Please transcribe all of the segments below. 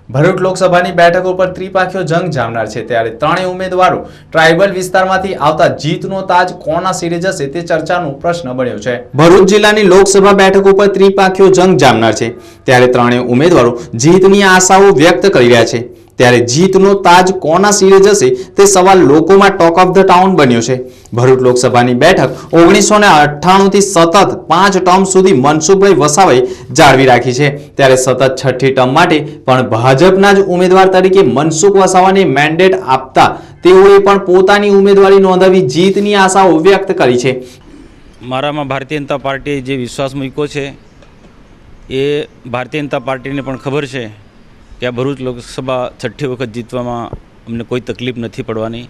ભરૂચ લોકસભાની બેઠક ઉપર ત્રિપાખીયો જંગ જામનાર છે ત્યારે ત્રણેય ઉમેદવારો ટ્રાઇબલ વિસ્તારમાંથી આવતા જીતનો તાજ કોના સિરે જશે તે ચર્ચાનો પ્રશ્ન બન્યો છે। ભરૂચ જિલ્લાની લોકસભા બેઠક ઉપર ત્રિપાખીયો જંગ જામનાર છે ત્યારે ત્રણેય ઉમેદવારો જીતની આશાઓ વ્યક્ત કરી રહ્યા છે ત્યારે જીતનો તાજ કોના સિરે જશે તે સવાલ લોકોમાં ટોક ઓફ ધ ટાઉન બન્યો છે। ભરૂચ લોકસભાની બેઠક 1998 થી સતત 5 ટર્મ સુધી મનસુખભાઈ વસાવાએ જાળવી રાખી છે ત્યારે સતત છઠ્ઠી ટર્મ માટે પણ ભાજપના જ ઉમેદવાર તરીકે મનસુખ વસાવાને મેન્ડેટ આપતા તેઓએ પણ પોતાની ઉમેદવારી નોંધાવી જીતની આશાઓ વ્યક્ત કરી છે। મારામાં ભારતીય જનતા પાર્ટીએ જે વિશ્વાસ મૂક્યો છે એ ભારતીય જનતા પાર્ટીને પણ ખબર છે કે આ ભરૂચ લોકસભા છઠ્ઠી વખત જીતવામાં અમને કોઈ તકલીફ નથી પડવાની।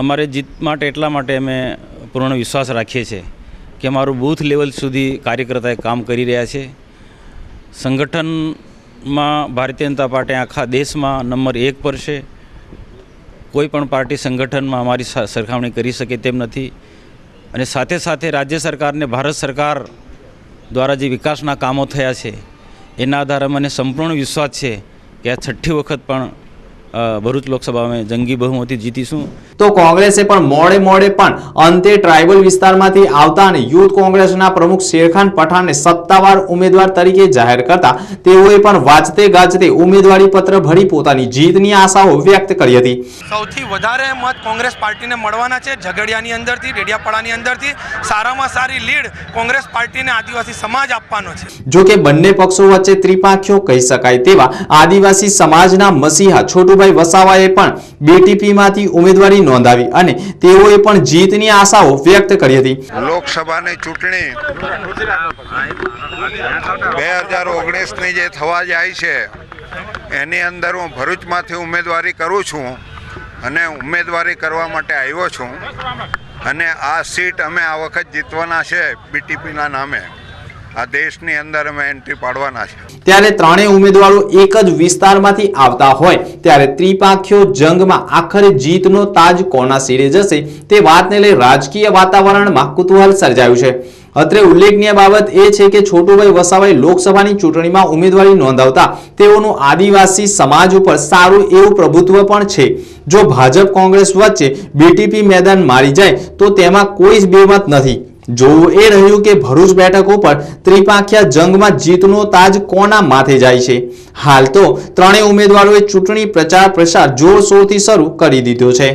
અમારે જીત માટે એટલા માટે અમે પૂર્ણ વિશ્વાસ રાખીએ છીએ કે અમારું બૂથ લેવલ સુધી કાર્યકર્તાએ કામ કરી રહ્યા છે। સંગઠનમાં ભારતીય જનતા પાર્ટી આખા દેશમાં નંબર 1 પર છે। કોઈ પણ પાર્ટી સંગઠનમાં અમારી સરખામણી કરી શકે તેમ નથી અને સાથે સાથે રાજ્ય સરકારને ભારત સરકાર દ્વારા જે વિકાસના કામો થયા છે એના આધારે મને સંપૂર્ણ વિશ્વાસ છે કે આ છઠ્ઠી વખત પણ ભરૂચ લોકસભામાં જંગી બહુમતી જીતીશું। તો કોંગ્રેસે પણ મોડે પણ અંતે ટ્રાઇબલ વિસ્તારમાંથી આવતા અને યુથ કોંગ્રેસના પ્રમુખ શેરખાન પઠાણને સત્તાવાર ઉમેદવાર તરીકે જાહેર કરતા તેઓએ પણ વાજતે ગાજતે ઉમેદવારી પત્ર ભરી પોતાની જીતની આશાઓ વ્યક્ત કરી હતી। સૌથી વધારે મત કોંગ્રેસ પાર્ટીને મળવાના છે। ઝઘડિયાની અંદરથી ડેડિયાપાડાની અંદરથી સારામાં સારી લીડ કોંગ્રેસ પાર્ટીને આદિવાસી સમાજ આપવાનો છે। જો કે બંને પક્ષો વચ્ચે ત્રિપાખીયો કહી શકાય તેવા આદિવાસી સમાજના મસીહા છોટુભાઈ વસાવાએ પણ બીટીપીમાંથી ઉમેદવારી નોંધાવી અને તેઓએ પણ જીતની આશાઓ વ્યક્ત કરી હતી। લોકસભાની ચૂંટણી 2019ની જે થવા જાય છે એની અંદર હું ભરૂચમાંથી ઉમેદવારી કરું છું અને ઉમેદવારી કરવા માટે આવ્યો છું અને આ સીટ અમે આ વખત જીતવાના છે। બીટીપીના નામે આ દેશની અંદર અમે એન્ટ્રી પાડવાના છે। ત્યારે ત્રણેય ઉમેદવારો એક જ વિસ્તારમાંથી આવતા હોય ત્યારે ત્રિપાખીયો જંગમાં આખરે જીતનો તાજ કોના સિરે જશે તે વાતને લઈ રાજકીય વાતાવરણમાં કુતૂહલ સર્જાયું છે। અત્રે ઉલ્લેખનીય બાબત એ છે કે છોટુભાઈ વસાવાએ લોકસભાની ચૂંટણીમાં ઉમેદવારી નોંધાવતા તેઓનું આદિવાસી સમાજ ઉપર સારું એવું પ્રભુત્વ પણ છે। જો ભાજપ કોંગ્રેસ વચ્ચે બીટીપી મેદાન મારી જાય તો તેમાં કોઈ જ બેમત નથી। જોવું એ રહ્યું કે ભરૂચ બેઠક ઉપર ત્રિપાખીયા જંગમાં જીતનો તાજ કોના માથે જાય છે। હાલ તો ત્રણેય ઉમેદવારોએ ચૂંટણી પ્રચાર પ્રસાર જોરશોરથી શરૂ કરી દીધો છે।